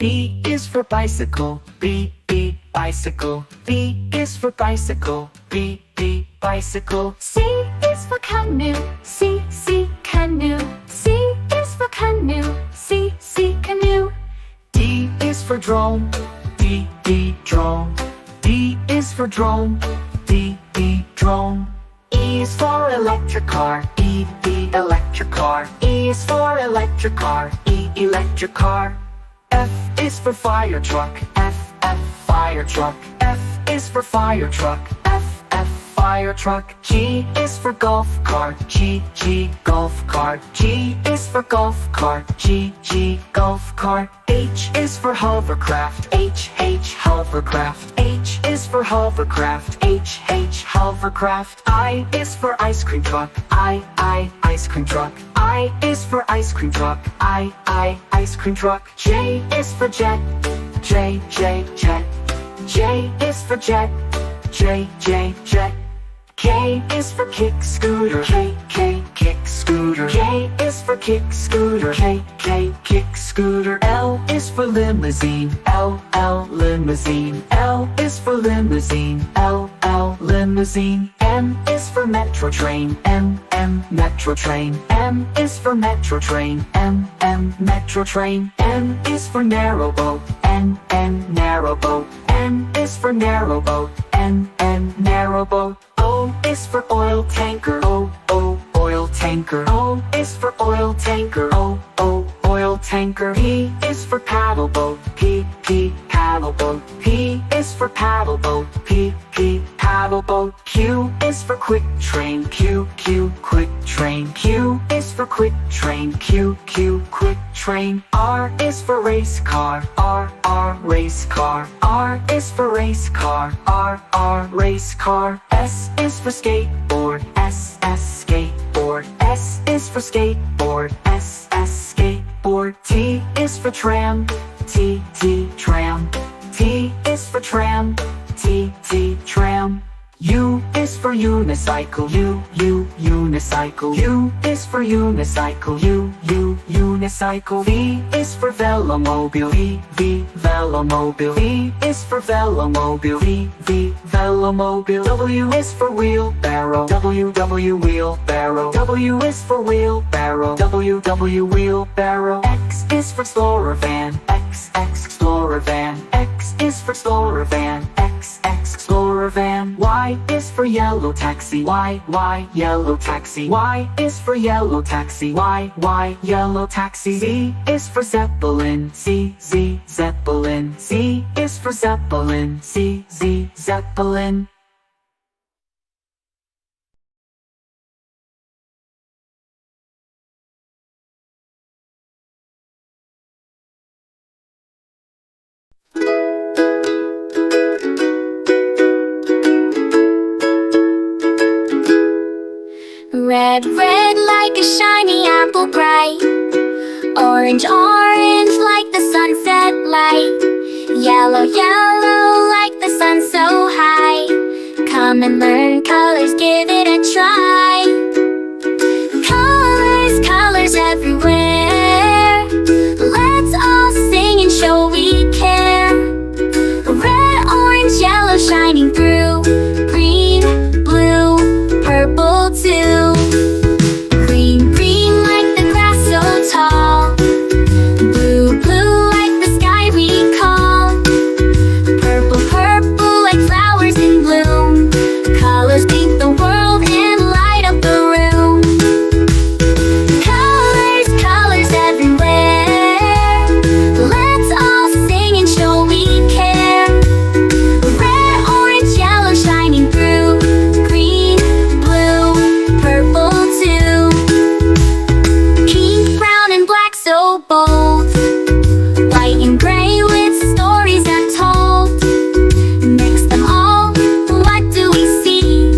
B is for bicycle, B, bicycle. B is for bicycle, B, bicycle. C is for canoe, C, canoe. C is for canoe, C, canoe. D is for drone, D, drone. D is for drone, D, drone. E is for electric car, E, electric car. E is for electric car, E, electric car. F is for fire truck, F, fire truck. F is for fire truck, F, fire truck. G is for golf cart, G, golf cart. G is for golf cart, G, golf cart. H is for hovercraft, H, hovercraft. H is for hovercraft, H, hovercraft. I is for ice cream truck, I, ice cream truck. I is for ice cream truck, I, ice cream truck. J is for jet, J, jet. J is for jet, J, jet. K is for kick scooter, K, kick scooter. K is for kick scooter, K, kick scooter. L is for limousine, L, limousine. L is for limousine, L, limousine. M is for metro train, M, metro train. M is for metro train, M, metro train. N is for narrow boat, N, narrow boat. N is for narrow boat, N, narrow boat. O is for oil tanker, O, oil tanker. O is for oil tanker, O, oil tanker. P is for paddle boat, P, paddle boat. P is for paddle boat, P, paddle boat. Q is for quick train, Q, quick train. Q is for quick train, Q, quick train. R is for race car, R, race car. R is for race car, R, race car. S is for skateboard, S, skateboard. S is for skateboard, S, skateboard. T is for tram, T, tram. T is for tram, T, tram. U is for unicycle, U, unicycle. U is for unicycle, U, unicycle. V is for velomobile, V, velomobile. V is for velomobile, V, velomobile. W is for wheelbarrow, W, wheelbarrow. W is for wheelbarrow, W, wheelbarrow. X is for explorer van, X, explorer van. X is for explorer van, X, explorer van. Y is for yellow taxi, Y, yellow taxi. Y is for yellow taxi, Y, yellow taxi. Z is for zeppelin, Z, zeppelin. Z is for zeppelin, Z, zeppelin. Red, red like a shiny apple bright. Orange, orange like the sunset light. Yellow, yellow like the sun so high. Come and learn colors, give it a try. Colors, colors everywhere. Let's all sing and show we care. Red, orange, yellow shining through. Green, blue, purple too. Green, green like the grass so tall. Blue, blue like the sky we call. Purple, purple like flowers in bloom. Colors paint the world and light up the room. Colors, colors everywhere. Let's all sing and show we care. Red, orange, yellow shining through. Green, blue, purple too. Pink, brown and black so bold. White and gray with stories untold. Mix them all, what do we see?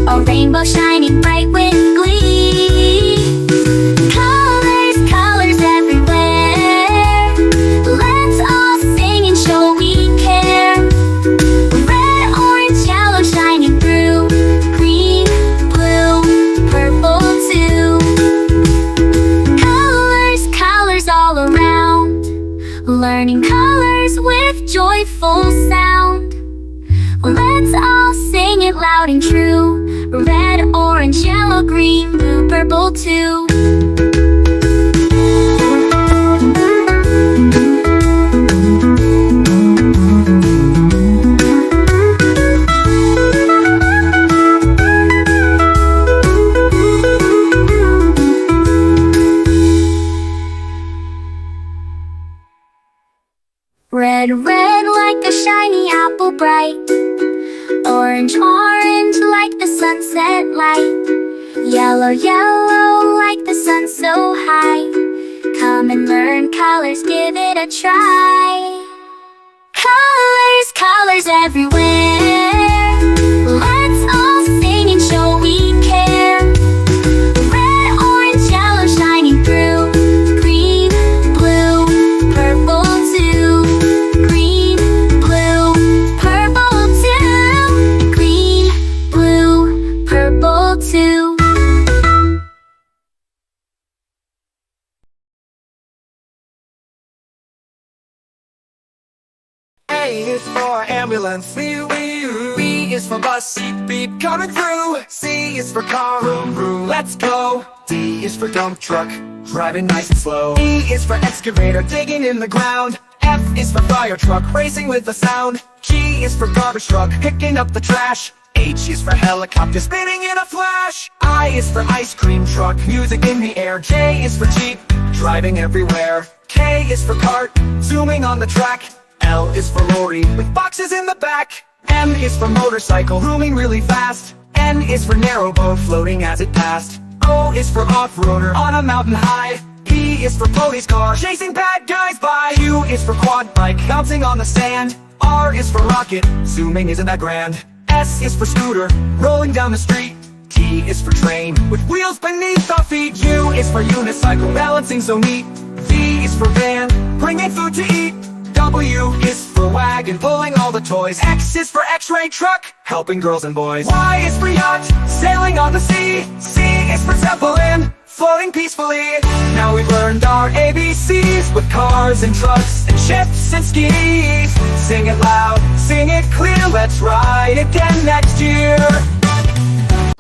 A rainbow shining bright with glee. Colors, colors everywhere. Let's all sing and show we care. Red, orange, yellow shining through. Green, blue, purple too. Colors, colors all around. true. Red, orange, yellow, green, blue, purple too. Red, red like a shiny apple bright. Orange, orange like the sunset light. Yellow, yellow like the sun so high. Come and learn colors, give it a try. Colors, colors everywhere. Let's all sing and show we care. Red, orange, yellow shining through. Green, blue, purple too. Green, blue, purple too. Green, blue, purple too. A is for ambulance, B is for bus, beep beep coming through. C is for car, vroom vroom, let's go. D is for dump truck, driving nice and slow. E is for excavator, digging in the ground. F is for fire truck, racing with the sound. G is for garbage truck, picking up the trash. H is for helicopter, spinning in a flash. I is for ice cream truck, music in the air. J is for jeep, driving everywhere. K is for cart, zooming on the track. L is for lorry, with boxes in the back. M is for motorcycle, zooming really fast. N is for narrowboat, floating as it passed. O is for off-roader, on a mountain high. P is for police car, chasing bad guys by. Q is for quad bike, bouncing on the sand. R is for rocket, zooming isn't that grand. S is for scooter, rolling down the street. T is for train, with wheels beneath our feet. U is for unicycle, balancing so neat. V is for van, bringing food to eat. W is for wagon, pulling all the toys. X is for x-ray truck, helping girls and boys. Y is for yacht, sailing on the sea. C is for zeppelin, floating peacefully. Now we've learned our ABCs, with cars and trucks and ships and skis. Sing it loud, sing it clear, let's ride again next year.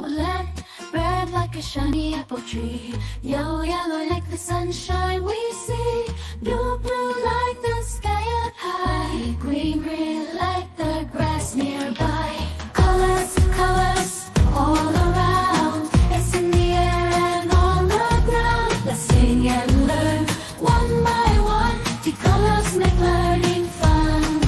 Red, red like a shiny apple tree. Yellow, yellow like the sunshine we see. Blue, blue like the sky up high. Green, green like the grass nearby. Colors, colors all around. It's in the air and on the ground. Let's sing and learn one by one. The colors make learning fun.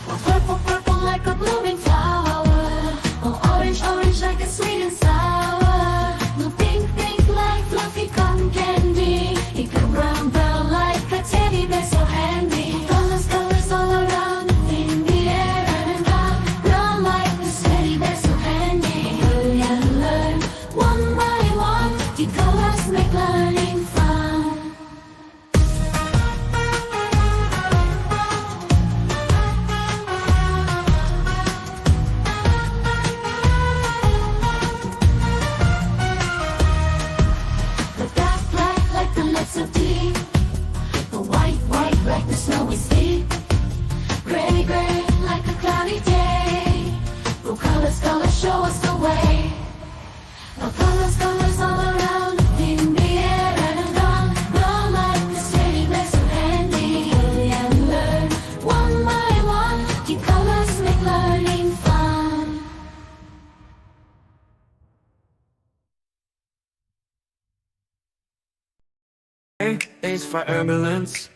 Oh, purple, purple like a blooming flower. Oh, orange, orange like a sweet and sour. Blue, pink, pink like fluffy cotton candy. Pink, brown, brown like a teddy bear so handy. Colors, colors all around, in the air and around. Brown like this teddy bear so handy. Learn and learn, one by one. The colors make learning fun. The black, black like the lips of tea. The white, white like the snowy sea. Gray, gray like a cloudy day. The colors, colors show us the way. The colors, colors all around, in the air and around. Brown like this teddy bear so handy. Learn and learn, one by one. The colors make learning fun. A is for ambulance,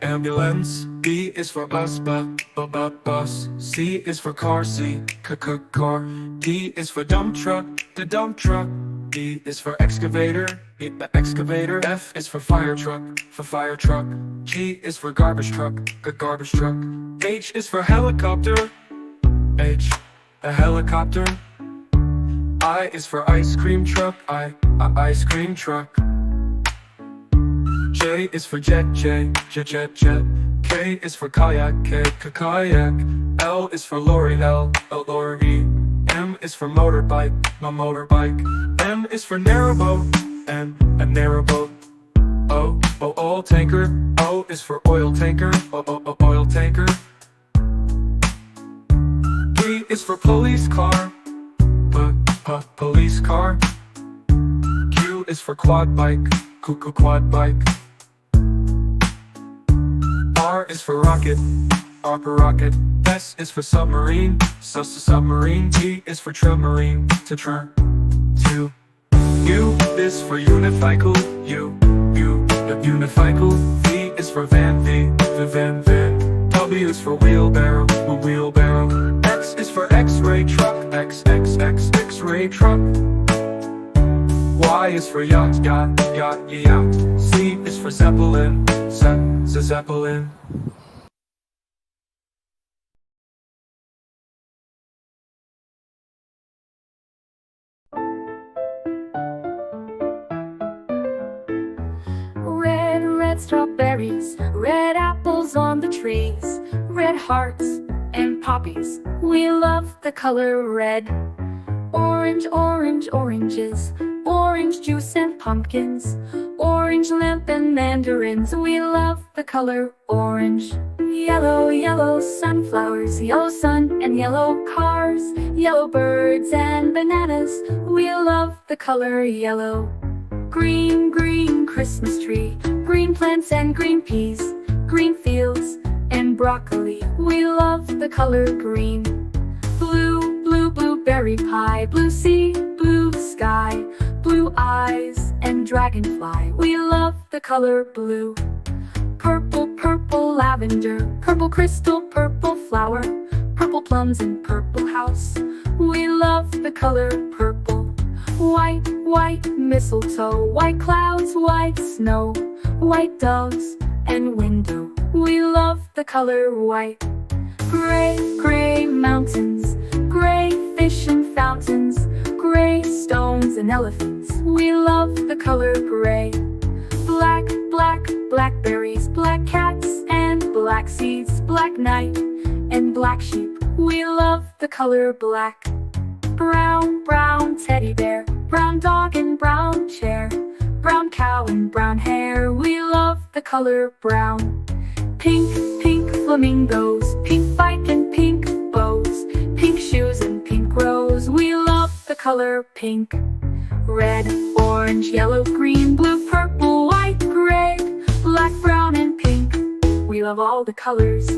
ambulance. B is for bus, bus. C is for car, car. D is for dump truck, the dump truck. E is for excavator, the excavator. F is for fire truck, G is for garbage truck, garbage truck. H is for helicopter, a helicopter. I is for ice cream truck, ice cream truck. J is for jet. K is for kayak, kayak. L is for lorry, lorry. M is for motorbike, motorbike. N is for narrowboat, a narrowboat. O, oil tanker. O is for oil tanker, oil tanker. P is for police car. Police car. Q is for quad bike. Quad bike. R is for rocket. R for rocket. S is for submarine. Submarine. T is for trammarine. To. U is for unicycle. Unicycle. V is for van. Van. W is for wheelbarrow. X is for X-ray truck. X-ray truck. Y is for yacht. Z is for zeppelin. Zeppelin. Red strawberries, red apples on the trees, red hearts and poppies. We love the color red. Orange, oranges, orange juice and pumpkins, orange lamp and mandarins. We love the color orange. Yellow sunflowers, yellow sun and yellow cars, yellow birds and bananas. We love the color yellow. Green Christmas tree, green plants and green peas, green fields and broccoli. We love the color green. Blue blueberry pie, blue sea, blue sky, blue eyes and dragonfly. We love the color blue. Purple lavender, purple crystal, purple flower, purple plums and purple house. We love the color purple. White mistletoe, white clouds, white snow, white doves and window. We love the color white. Gray mountains, gray fish and fountains, gray stones and elephants. We love the color gray. Blackberries, black cats and black seeds, black night and black sheep. We love the color black. Brown teddy bear, brown dog and brown chair, brown cow and brown hair. We love the color brown. Pink flamingos, pink bike and pink bows, pink shoes and pink rose. We love the color pink. Red, orange, yellow, green, blue, purple, white, gray, black, brown and pink. We love all the colors.